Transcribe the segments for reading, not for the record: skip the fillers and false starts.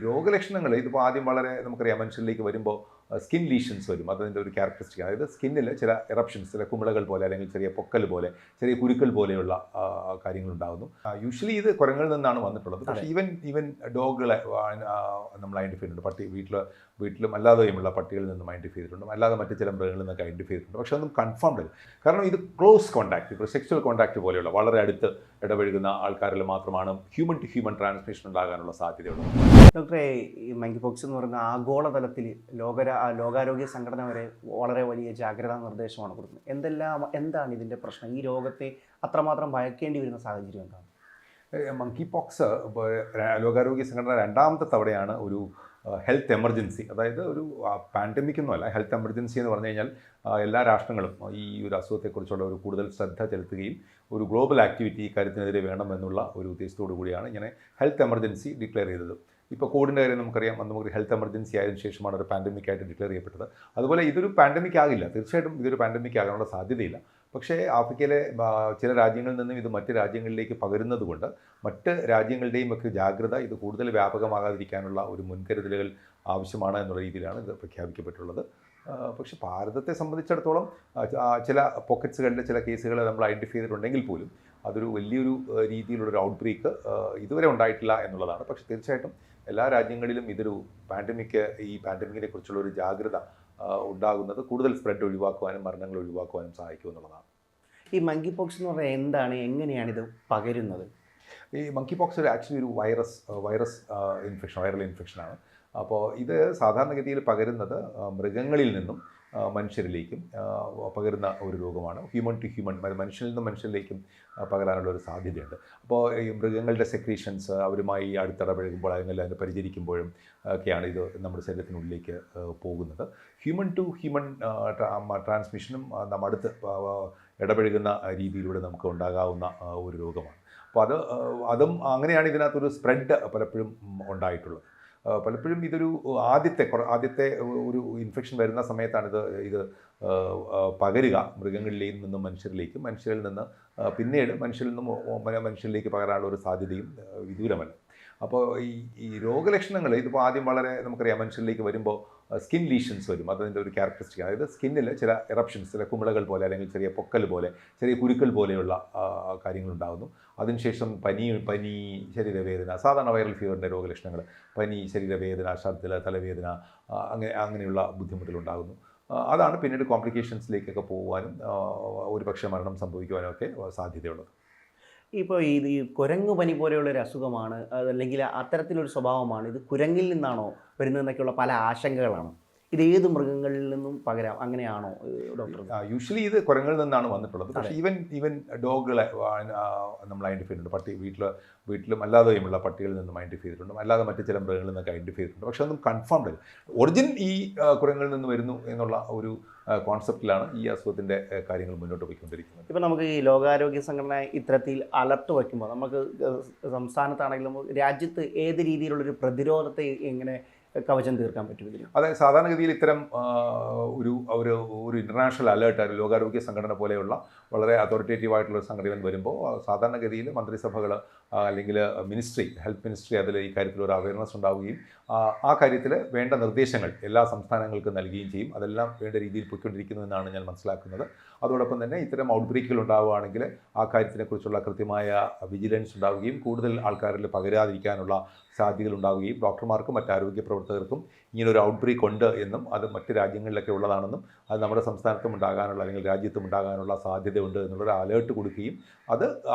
രോഗലക്ഷണങ്ങൾ ഇതിപ്പോൾ ആദ്യം വളരെ നമുക്കറിയാം മനുഷ്യരിലേക്ക് വരുമ്പോൾ സ്കിൻ ലീഷൻസ് വരും. അതിൻ്റെ ഒരു ക്യാരക്ടറിസ്റ്റിക്, അതായത് സ്കിന്നിൽ ചില എറപ്ഷൻസ്, ചില കുമിളകൾ പോലെ അല്ലെങ്കിൽ ചെറിയ പൊക്കൽ പോലെ, ചെറിയ കുരുക്കൾ പോലെയുള്ള കാര്യങ്ങളുണ്ടാകുന്നു. യൂഷ്വലി ഇത് കുരങ്ങളിൽ നിന്നാണ് വന്നിട്ടുള്ളത്. പക്ഷേ ഈവൻ ഡോഗുകളെ നമ്മൾ ഐഡൻറ്റിഫൈ ചെയ്തിട്ടുണ്ട്. വീട്ടിലും അല്ലാതെയുമുള്ള പട്ടികളിൽ നിന്നും ഐഡൻറ്റിഫൈ ചെയ്തിട്ടുണ്ട്, അല്ലാതെ മറ്റ് ചില മൃഗങ്ങളിൽ നിന്നൊക്കെ ഐഡൻറ്റിഫൈ ചെയ്തിട്ടുണ്ട്. പക്ഷേ ഒന്നും കൺഫേംഡ് അല്ല. കാരണം ഇത് ക്ലോസ് കോൺടാക്റ്റ്, ഇപ്പോൾ സെക്സ്വൽ കോൺടാക്റ്റ് പോലെയുള്ള വളരെ അടുത്ത് ഇടപഴകുന്ന ആൾക്കാരിൽ മാത്രമാണ് ഹ്യൂമൻ ടു ഹ്യൂമൻ ട്രാൻസ്മിഷൻ ഉണ്ടാകാനുള്ള സാധ്യതയുള്ളത്. ഡോക്ടറെ, ഈ മങ്കി പോക്സ് എന്ന് പറയുന്ന ആഗോളതലത്തിൽ ലോകാരോഗ്യ സംഘടന വരെ വളരെ വലിയ ജാഗ്രതാ നിർദ്ദേശമാണ് കൊടുക്കുന്നത്. എന്താണ് ഇതിൻ്റെ പ്രശ്നം? ഈ രോഗത്തെ അത്രമാത്രം ഭയക്കേണ്ടി വരുന്ന സാഹചര്യം എന്താണ്? മങ്കി പോക്സ് ലോകാരോഗ്യ സംഘടന രണ്ടാമത്തെ തവണയാണ് ഒരു ഹെൽത്ത് എമർജൻസി, അതായത് ഒരു പാൻഡമിക് ഒന്നുമല്ല, ഹെൽത്ത് എമർജൻസി എന്ന് പറഞ്ഞു കഴിഞ്ഞാൽ എല്ലാ രാഷ്ട്രങ്ങളും ഈ ഒരു അസുഖത്തെക്കുറിച്ചുള്ള ഒരു കൂടുതൽ ശ്രദ്ധ ചെലുത്തുകയും ഒരു ഗ്ലോബൽ ആക്ടിവിറ്റി ഈ കാര്യത്തിനെതിരെ വേണമെന്നുള്ള ഒരു ഉദ്ദേശത്തോടു കൂടിയാണ് ഇങ്ങനെ ഹെൽത്ത് എമർജൻസി ഡിക്ലെയർ ചെയ്തത്. ഇപ്പോൾ കോവിഡിൻ്റെ കാര്യം നമുക്കറിയാം, നമുക്ക് ഹെൽത്ത് എമർജൻസി ആയതിനു ശേഷമാണ് ഒരു പാൻഡമിക് ആയിട്ട് ഡിക്ലെയർ ചെയ്യപ്പെട്ടത്. അതുപോലെ ഇതൊരു പാൻഡമിക് ആകില്ല, തീർച്ചയായിട്ടും ഇതൊരു പാൻഡമിക് ആകാനുള്ള സാധ്യതയില്ല. പക്ഷേ ആഫ്രിക്കയിലെ ചില രാജ്യങ്ങളിൽ നിന്നും ഇത് മറ്റ് രാജ്യങ്ങളിലേക്ക് പകരുന്നത് കൊണ്ട് മറ്റ് രാജ്യങ്ങളുടെയും ഒക്കെ ജാഗ്രത ഇത് കൂടുതൽ വ്യാപകമാകാതിരിക്കാനുള്ള ഒരു മുൻകരുതലുകൾ ആവശ്യമാണ് എന്നുള്ള രീതിയിലാണ് ഇത് പ്രഖ്യാപിക്കപ്പെട്ടുള്ളത്. പക്ഷേ ഭാരതത്തെ സംബന്ധിച്ചിടത്തോളം ചില പോക്കറ്റ്സുകളിലെ ചില കേസുകൾ നമ്മൾ ഐഡൻറ്റിഫൈ ചെയ്തിട്ടുണ്ടെങ്കിൽ പോലും അതൊരു വലിയൊരു രീതിയിലുള്ളൊരു ഔട്ട്ബ്രേക്ക് ഇതുവരെ ഉണ്ടായിട്ടില്ല എന്നുള്ളതാണ്. പക്ഷേ തീർച്ചയായിട്ടും എല്ലാ രാജ്യങ്ങളിലും ഇതൊരു ഈ പാൻഡമിക്കിനെ കുറിച്ചുള്ള ഒരു ജാഗ്രത ഉണ്ടാകുന്നത് കൂടുതൽ സ്പ്രെഡ് ഒഴിവാക്കുവാനും മരണങ്ങൾ ഒഴിവാക്കുവാനും സഹായിക്കും എന്നുള്ളതാണ്. ഈ മങ്കി പോക്സ് എന്ന് പറഞ്ഞാൽ എന്താണ്, എങ്ങനെയാണ് ഇത് പകരുന്നത്? ഈ മങ്കി പോക്സ് ആക്ച്വലി ഒരു വൈറൽ ഇൻഫെക്ഷനാണ്. അപ്പോൾ ഇത് സാധാരണഗതിയിൽ പകരുന്നത് മൃഗങ്ങളിൽ നിന്നും മനുഷ്യരിലേക്കും പകരുന്ന ഒരു രോഗമാണ്. ഹ്യൂമൻ ടു ഹ്യൂമൻ, മനുഷ്യനിൽ നിന്നും മനുഷ്യരിലേക്കും പകരാനുള്ള ഒരു സാധ്യതയുണ്ട്. അപ്പോൾ ഈ മൃഗങ്ങളുടെ സെക്രീഷൻസ് അവരുമായി അടുത്തിടപഴകുമ്പോൾ അതിനെ പരിചരിക്കുമ്പോഴും ഒക്കെയാണ് ഇത് നമ്മുടെ ശരീരത്തിനുള്ളിലേക്ക് പോകുന്നത്. ഹ്യൂമൻ ടു ഹ്യൂമൻ ട്രാൻസ്മിഷനും നമ്മൾ അടുത്ത് ഇടപഴകുന്ന രീതിയിലൂടെ നമുക്ക് ഉണ്ടാകാവുന്ന ഒരു രോഗമാണ്. അപ്പോൾ അതും അങ്ങനെയാണ് ഇതിനകത്തൊരു സ്പ്രെഡ് പലപ്പോഴും ഉണ്ടായിട്ടുള്ളത്. പലപ്പോഴും ഇതൊരു ആദ്യത്തെ ഒരു ഇൻഫെക്ഷൻ വരുന്ന സമയത്താണ് ഇത് പകരുക മൃഗങ്ങളിലേക്ക് നിന്നും മനുഷ്യരിലേക്കും, മനുഷ്യരിൽ നിന്ന് പിന്നീട് മനുഷ്യരിലേക്ക് പകരാനുള്ള ഒരു സാധ്യതയും വിദൂരമല്ല. അപ്പോൾ ഈ രോഗലക്ഷണങ്ങൾ ഇതിപ്പോൾ ആദ്യം വളരെ നമുക്കറിയാം മനുഷ്യരിലേക്ക് വരുമ്പോൾ സ്കിൻ ലീഷൻസ് വരും. അതിൻ്റെ ഒരു ക്യാരക്ടറിസ്റ്റിക്, അതായത് സ്കിന്നിൽ ചില എറപ്ഷൻസ്, ചില കുമിളകൾ പോലെ അല്ലെങ്കിൽ ചെറിയ പൊക്കൽ പോലെ, ചെറിയ കുരുക്കൾ പോലെയുള്ള കാര്യങ്ങളുണ്ടാകുന്നു. അതിനുശേഷം പനി, ശരീരവേദന, സാധാരണ വൈറൽ ഫീവറിൻ്റെ രോഗലക്ഷണങ്ങൾ, പനി, ശരീരവേദന, ഛർദ്ദിൽ, തലവേദന, അങ്ങനെയുള്ള ബുദ്ധിമുട്ടുകളുണ്ടാകുന്നു. അതാണ് പിന്നീട് കോംപ്ലിക്കേഷൻസിലേക്കൊക്കെ പോകുവാനും ഒരുപക്ഷെ മരണം സംഭവിക്കുവാനും ഒക്കെ സാധ്യതയുള്ളത്. ഇപ്പോൾ ഈ കുരങ്ങു പനി പോലെയുള്ളൊരു അസുഖമാണ്, അതല്ലെങ്കിൽ അത്തരത്തിലൊരു സ്വഭാവമാണ്, ഇത് കുരങ്ങിൽ നിന്നാണോ വരുന്നതെന്നൊക്കെയുള്ള പല ആശങ്കകളാണ്. ഇത് ഏത് മൃഗങ്ങളിൽ നിന്നും പകരാം, അങ്ങനെയാണോ ഡോക്ടർ? യൂഷ്വലി ഇത് കുരങ്ങളിൽ നിന്നാണ് വന്നിട്ടുള്ളത്. പക്ഷേ ഈവൻ ഡോഗുകളെ നമ്മൾ ഐഡൻറ്റിഫൈ ചെയ്തിട്ടുണ്ട്. വീട്ടിലും അല്ലാതെയുമുള്ള പട്ടികളിൽ നിന്നും ഐഡൻറ്റിഫൈ ചെയ്തിട്ടുണ്ട്, അല്ലാതെ മറ്റ് ചില മൃഗങ്ങളിൽ നിന്നൊക്കെ ഐഡൻറ്റിഫൈ ചെയ്തിട്ടുണ്ട്. പക്ഷേ ഒന്നും കൺഫേംഡ് അല്ല. ഒറിജിൻ ഈ കുരങ്ങളിൽ നിന്ന് വരുന്നു എന്നുള്ള ഒരു കോൺസെപ്റ്റിലാണ് ഈ അസുഖത്തിൻ്റെ കാര്യങ്ങൾ മുന്നോട്ട് പോയിക്കൊണ്ടിരിക്കുന്നത്. ഇപ്പോൾ നമുക്ക് ഈ ലോകാരോഗ്യ സംഘടന ഇത്തരത്തിൽ അലർട്ട് വയ്ക്കുമ്പോൾ നമുക്ക് സംസ്ഥാനത്താണെങ്കിലും രാജ്യത്ത് ഏത് രീതിയിലുള്ളൊരു പ്രതിരോധത്തെ എങ്ങനെ കവചം തീർക്കാൻ പറ്റും ഇതിന്? അതായത് സാധാരണഗതിയിൽ ഇത്തരം ഒരു ഇൻ്റർനാഷണൽ അലേർട്ട് ലോകാരോഗ്യ സംഘടന പോലെയുള്ള വളരെ അതോറിറ്റേറ്റീവ് ആയിട്ടുള്ള സംഘടന വരുമ്പോൾ സാധാരണഗതിയിൽ മന്ത്രിസഭകൾ അല്ലെങ്കിൽ ഹെൽത്ത് മിനിസ്ട്രി അതിൽ ഈ കാര്യത്തിൽ ഒരു അവയർനെസ് ഉണ്ടാവുകയും ആ കാര്യത്തിൽ വേണ്ട നിർദ്ദേശങ്ങൾ എല്ലാ സംസ്ഥാനങ്ങൾക്കും നൽകുകയും ചെയ്യും. അതെല്ലാം വേണ്ട രീതിയിൽ പോയിക്കൊണ്ടിരിക്കുന്നു എന്നാണ് ഞാൻ മനസ്സിലാക്കുന്നത്. അതോടൊപ്പം തന്നെ ഇത്തരം ഔട്ട്ബ്രേക്കുകൾ ഉണ്ടാവുകയാണെങ്കിൽ ആ കാര്യത്തിനെക്കുറിച്ചുള്ള കൃത്യമായ വിജിലൻസ് ഉണ്ടാവുകയും കൂടുതൽ ആൾക്കാരിൽ പകരാതിരിക്കാനുള്ള സാധ്യതകൾ ഉണ്ടാവുകയും ഡോക്ടർമാർക്കും മറ്റ് ആരോഗ്യ പ്രവർത്തകർക്കും ഇങ്ങനൊരു ഔട്ട്ബ്രേക്ക് ഉണ്ട് എന്നും അത് മറ്റ് രാജ്യങ്ങളിലൊക്കെ ഉള്ളതാണെന്നും അത് നമ്മുടെ സംസ്ഥാനത്തും ഉണ്ടാകാനുള്ള അല്ലെങ്കിൽ രാജ്യത്തും ഉണ്ടാകാനുള്ള സാധ്യതയുണ്ട് എന്നുള്ളൊരു അലേർട്ട് കൊടുക്കുകയും അത്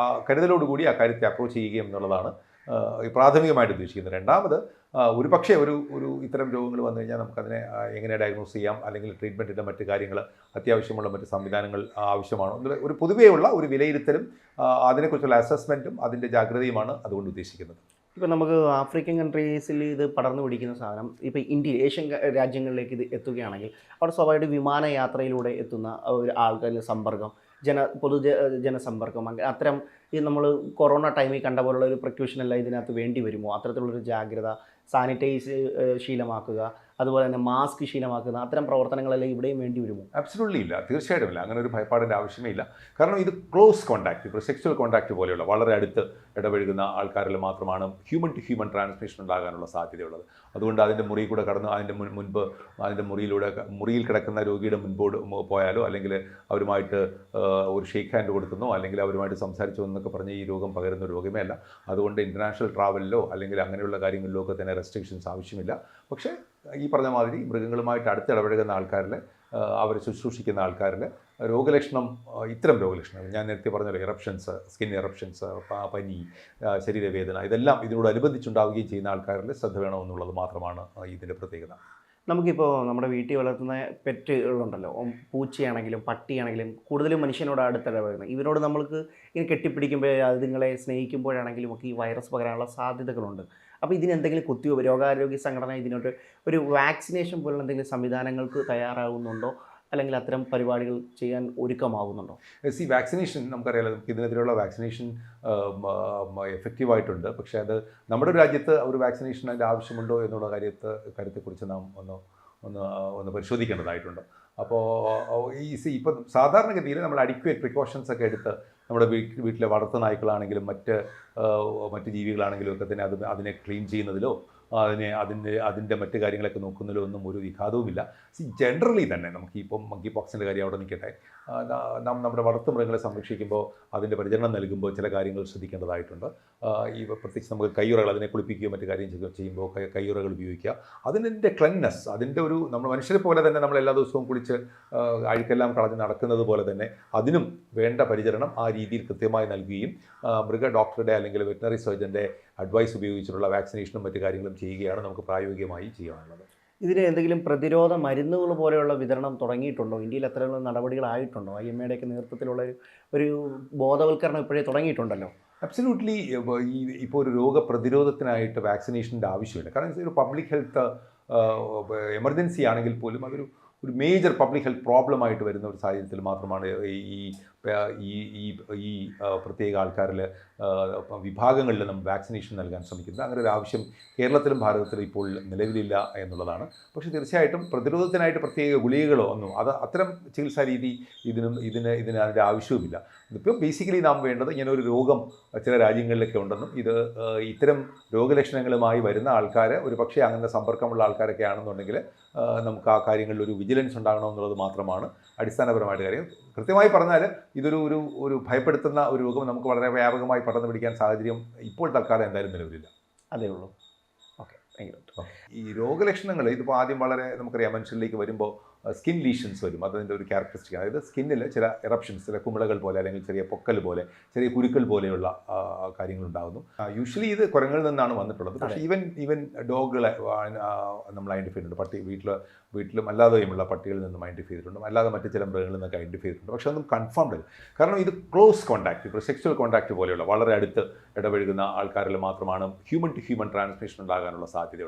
കരുതലോടുകൂടി ആ കാര്യത്തെ അപ്രോച്ച് ചെയ്യുകയും എന്നുള്ളതാണ് പ്രാഥമികമായിട്ട് ഉദ്ദേശിക്കുന്നത്. രണ്ടാമത് ഒരുപക്ഷെ ഒരു ഇത്തരം രോഗങ്ങൾ വന്നു കഴിഞ്ഞാൽ നമുക്കതിനെ എങ്ങനെ ഡയഗ്നോസ് ചെയ്യാം, അല്ലെങ്കിൽ ട്രീറ്റ്മെൻറ്റിൻ്റെ മറ്റ് കാര്യങ്ങൾ, അത്യാവശ്യമുള്ള മറ്റ് സംവിധാനങ്ങൾ ആവശ്യമാണോ എന്നുള്ള ഒരു പൊതുവെയുള്ള ഒരു വിലയിരുത്തലും അതിനെക്കുറിച്ചുള്ള അസസ്മെൻറ്റും അതിൻ്റെ ജാഗ്രതയുമാണ് അതുകൊണ്ട് ഉദ്ദേശിക്കുന്നത്. ഇപ്പോൾ നമുക്ക് ആഫ്രിക്കൻ കൺട്രീസിൽ ഇത് പടർന്നു പിടിക്കുന്ന സാധനം ഇപ്പോൾ ഏഷ്യൻ രാജ്യങ്ങളിലേക്ക് ഇത് എത്തുകയാണെങ്കിൽ അവിടെ സ്വാഭാവികമായിട്ട് വിമാനയാത്രയിലൂടെ എത്തുന്ന ഒരു ആൾക്കാരുടെ സമ്പർക്കം, ജനസമ്പർക്കം, അത്തരം ഈ നമ്മൾ കൊറോണ ടൈമിൽ കണ്ട പോലുള്ള ഒരു പ്രിക്കോഷൻ എല്ലാം ഇതിനകത്ത് വേണ്ടി വരുമോ? അത്തരത്തിലുള്ളൊരു ജാഗ്രത, സാനിറ്റൈസ് ശീലമാക്കുക, അതുപോലെ തന്നെ മാസ്ക് ശീലമാക്കുന്ന അത്തരം പ്രവർത്തനങ്ങളെല്ലാം ഇവിടെയും വേണ്ടി വരുമോ? അബ്സല്യൂട്ട്ലി ഇല്ല, തീർച്ചയായിട്ടും ഇല്ല. അങ്ങനെ ഒരു ഭയപ്പാടിൻ്റെ ആവശ്യമേ ഇല്ല. കാരണം ഇത് ക്ലോസ് കോൺടാക്ട്, ഇപ്പോൾ സെക്സ്വൽ കോൺടാക്ട് പോലെയുള്ള വളരെ അടുത്ത് ഇടപഴകുന്ന ആൾക്കാരിൽ മാത്രമാണ് ഹ്യൂമൻ ടു ഹ്യൂമൻ ട്രാൻസ്മിഷൻ ഉണ്ടാകാനുള്ള സാധ്യതയുള്ളത്. അതുകൊണ്ട് അതിൻ്റെ മുറിയിൽ കൂടെ കടന്ന് അതിൻ്റെ മുൻപ് അതിൻ്റെ മുറിയിൽ കിടക്കുന്ന രോഗിയുടെ മുൻപോട് പോയാലോ അല്ലെങ്കിൽ അവരുമായിട്ട് ഒരു ഷേക്ക് ഹാൻഡ് കൊടുക്കുന്നോ അല്ലെങ്കിൽ അവരുമായിട്ട് സംസാരിച്ചോ എന്നൊക്കെ പറഞ്ഞ് ഈ രോഗം പകരുന്ന രോഗമേ അല്ല. അതുകൊണ്ട് ഇൻ്റർനാഷണൽ ട്രാവലിലോ അല്ലെങ്കിൽ അങ്ങനെയുള്ള കാര്യങ്ങളിലോ ഒക്കെ തന്നെ റെസ്ട്രിക്ഷൻസ് ആവശ്യമില്ല. പക്ഷേ ഈ പറഞ്ഞ മാതിരി മൃഗങ്ങളുമായിട്ട് അടുത്ത് ഇടപഴകുന്ന ആൾക്കാരിൽ, അവരെ ശുശ്രൂഷിക്കുന്ന ആൾക്കാരിൽ രോഗലക്ഷണം, ഇത്തരം രോഗലക്ഷണങ്ങൾ ഞാൻ നേരത്തെ പറഞ്ഞല്ലോ, ഇറപ്ഷൻസ്, സ്കിൻ ഇറപ്ഷൻസ്, പനി, ശരീരവേദന, ഇതെല്ലാം ഇതിനോടനുബന്ധിച്ചുണ്ടാവുകയും ചെയ്യുന്ന ആൾക്കാരിൽ ശ്രദ്ധ വേണമെന്നുള്ളത് മാത്രമാണ് ഇതിൻ്റെ പ്രത്യേകത. നമുക്കിപ്പോൾ നമ്മുടെ വീട്ടിൽ വളർത്തുന്ന പെറ്റുകളുണ്ടല്ലോ, പൂച്ചയാണെങ്കിലും പട്ടിയാണെങ്കിലും കൂടുതലും മനുഷ്യനോട് അടുത്തിടപഴകുന്നത്. ഇവരോട് നമ്മൾക്ക് ഇങ്ങനെ കെട്ടിപ്പിടിക്കുമ്പോൾ അതുങ്ങളെ സ്നേഹിക്കുമ്പോഴാണെങ്കിലും ഒക്കെ ഈ വൈറസ് പകരാനുള്ള സാധ്യതകളുണ്ട്. അപ്പോൾ ഇതിനെന്തെങ്കിലും കുത്തിവയ്പ്പ്, രോഗാരോഗ്യ സംഘടന ഇതിനോട്ട് ഒരു വാക്സിനേഷൻ പോലുള്ള എന്തെങ്കിലും സംവിധാനങ്ങൾക്ക് തയ്യാറാകുന്നുണ്ടോ, അല്ലെങ്കിൽ അത്തരം പരിപാടികൾ ചെയ്യാൻ ഒരുക്കമാകുന്നുണ്ടോ? ഈ വാക്സിനേഷൻ നമുക്കറിയാലോ, നമുക്ക് ഇതിനെതിരെയുള്ള വാക്സിനേഷൻ എഫക്റ്റീവായിട്ടുണ്ട്. പക്ഷേ അത് നമ്മുടെ രാജ്യത്ത് ഒരു വാക്സിനേഷൻ അതിൻ്റെ ആവശ്യമുണ്ടോ എന്നുള്ള കാര്യത്തെക്കുറിച്ച് നാം ഒന്ന് പരിശോധിക്കേണ്ടതായിട്ടുണ്ട്. അപ്പോൾ ഇപ്പം സാധാരണഗതിയിൽ നമ്മൾ അഡിക്വേറ്റ് പ്രിക്കോഷൻസ് ഒക്കെ എടുത്ത് നമ്മുടെ വീട്ടിലെ വളർത്തു നായ്ക്കളാണെങ്കിലും മറ്റ് ജീവികളാണെങ്കിലും ഒക്കെ തന്നെ അതിനെ ക്ലീൻ ചെയ്യുന്നതിലോ അതിൻ്റെ മറ്റു കാര്യങ്ങളൊക്കെ നോക്കുന്നതിലോ ഒന്നും ഒരു വിഘാതവുമില്ല. ജനറലി തന്നെ നമുക്ക് ഇപ്പം മങ്കി പോക്സിൻ്റെ കാര്യം അവിടെ നിൽക്കട്ടെ, നമ്മുടെ വളർത്തു മൃഗങ്ങളെ സംരക്ഷിക്കുമ്പോൾ അതിൻ്റെ പരിചരണം നൽകുമ്പോൾ ചില കാര്യങ്ങൾ ശ്രദ്ധിക്കേണ്ടതായിട്ടുണ്ട്. പ്രത്യേകിച്ച് നമുക്ക് കയ്യുറകൾ, അതിനെ കുളിപ്പിക്കുകയോ മറ്റു കാര്യം ചെയ്യുമ്പോൾ കയ്യുറകൾ ഉപയോഗിക്കുക. അതിൻ്റെ ക്ലെൻനെസ്, അതിൻ്റെ ഒരു നമ്മൾ മനുഷ്യരെ പോലെ തന്നെ നമ്മൾ എല്ലാ ദിവസവും കുളിച്ച് അഴുക്കെല്ലാം കളഞ്ഞ് നടക്കുന്നത് പോലെ തന്നെ അതിനും വേണ്ട പരിചരണം ആ രീതിയിൽ കൃത്യമായി നൽകുകയും മൃഗ ഡോക്ടറുടെ അല്ലെങ്കിൽ വെറ്റിനറി സർജൻ്റെ അഡ്വൈസ് ഉപയോഗിച്ചിട്ടുള്ള വാക്സിനേഷനും മറ്റു കാര്യങ്ങളും ചെയ്യുകയാണ് നമുക്ക് പ്രായോഗികമായി ചെയ്യാനുള്ളത്. ഇതിന് എന്തെങ്കിലും പ്രതിരോധ മരുന്നുകൾ പോലെയുള്ള വിതരണം തുടങ്ങിയിട്ടുണ്ടോ? ഇന്ത്യയിൽ അത്തരമുള്ള നടപടികളായിട്ടുണ്ടോ? IMAയുടെയൊക്കെ നേതൃത്വത്തിലുള്ള ഒരു ബോധവൽക്കരണം ഇപ്പോഴേ തുടങ്ങിയിട്ടുണ്ടല്ലോ. അബ്സല്യൂട്ട്ലി. ഇപ്പോൾ ഒരു രോഗപ്രതിരോധത്തിനായിട്ട് വാക്സിനേഷൻ്റെ ആവശ്യമില്ല. കാരണം ഒരു പബ്ലിക് ഹെൽത്ത് എമർജൻസി ആണെങ്കിൽ പോലും അതൊരു മേജർ പബ്ലിക് ഹെൽത്ത് പ്രോബ്ലമായിട്ട് വരുന്ന ഒരു സാഹചര്യത്തിൽ മാത്രമാണ് ഈ പ്രത്യേക ആൾക്കാരിൽ വിഭാഗങ്ങളിൽ നമ്മൾ വാക്സിനേഷൻ നൽകാൻ ശ്രമിക്കുന്നത്. അങ്ങനെ ഒരു ആവശ്യം കേരളത്തിലും ഭാരതത്തിലും ഇപ്പോൾ നിലവിലില്ല എന്നുള്ളതാണ്. പക്ഷേ തീർച്ചയായിട്ടും പ്രതിരോധത്തിനായിട്ട് പ്രത്യേക ഗുളികകളോ ഒന്നും അത്തരം ചികിത്സാ രീതി ഇതിന് അതിൻ്റെ ആവശ്യവുമില്ല. ഇതിപ്പോൾ ബേസിക്കലി നാം വേണ്ടത് ഇങ്ങനെ ഒരു രോഗം ചില രാജ്യങ്ങളിലൊക്കെ ഉണ്ടെന്നും ഇത്തരം രോഗലക്ഷണങ്ങളുമായി വരുന്ന ആൾക്കാർ ഒരു പക്ഷേ അങ്ങനെ സമ്പർക്കമുള്ള ആൾക്കാരൊക്കെ ആണെന്നുണ്ടെങ്കിൽ നമുക്ക് ആ കാര്യങ്ങളിൽ ഒരു വിജിലൻസ് ഉണ്ടാകണമെന്നുള്ളത് മാത്രമാണ് അടിസ്ഥാനപരമായിട്ട് കാര്യം. കൃത്യമായി പറഞ്ഞാൽ ഇതൊരു ഭയപ്പെടുത്തുന്ന ഒരു രോഗം നമുക്ക് വളരെ വ്യാപകമായി പടർന്നു പിടിക്കാൻ സാഹചര്യം ഇപ്പോൾ തൽക്കാലം എന്തായാലും നിലവിലില്ല. അതേ ഉള്ളൂ. Okay, thank you. ഈ രോഗലക്ഷണങ്ങൾ ഇതിപ്പോൾ ആദ്യം വളരെ നമുക്കറിയാം, മനുഷ്യരിലേക്ക് വരുമ്പോൾ സ്കിൻ ലീഷൻസ് വരും. അതിൻ്റെ ഒരു ക്യാരക്ടറിസ്റ്റിക്, അതായത് സ്കിന്നിൽ ചില എറപ്ഷൻസ്, ചില കുമിളകൾ പോലെ അല്ലെങ്കിൽ ചെറിയ പൊക്കൽ പോലെ, ചെറിയ കുരുക്കൾ പോലെയുള്ള കാര്യങ്ങളുണ്ടാകുന്നു. യൂഷ്വലി ഇത് കുരങ്ങളിൽ നിന്നാണ് വന്നിട്ടുള്ളത്. പക്ഷേ ഈവൻ ഡോഗുകളെ നമ്മൾ ഐഡൻറ്റിഫൈ ചെയ്തിട്ടുണ്ട്. വീട്ടിലും അല്ലാതെയുമുള്ള പട്ടികളിൽ നിന്നും ഐഡൻറ്റിഫൈ ചെയ്തിട്ടുണ്ട്, അല്ലാതെ മറ്റ് ചില മൃഗങ്ങളിൽ നിന്നൊക്കെ ഐഡൻറ്റിഫൈ ചെയ്തിട്ടുണ്ട്. പക്ഷേ ഒന്നും കൺഫേംഡ് അല്ല. കാരണം ഇത് ക്ലോസ് കോൺടാക്ട്, ഇപ്പോൾ സെക്സ്വൽ കോൺടാക്ട് പോലെയുള്ള വളരെ അടുത്ത് ഇടപഴകുന്ന ആൾക്കാരിൽ മാത്രമാണ് ഹ്യൂമൻ ടു ഹ്യൂമൻ ട്രാൻസ്മിഷൻ ഉണ്ടാകാനുള്ള സാധ്യതയുള്ളത്.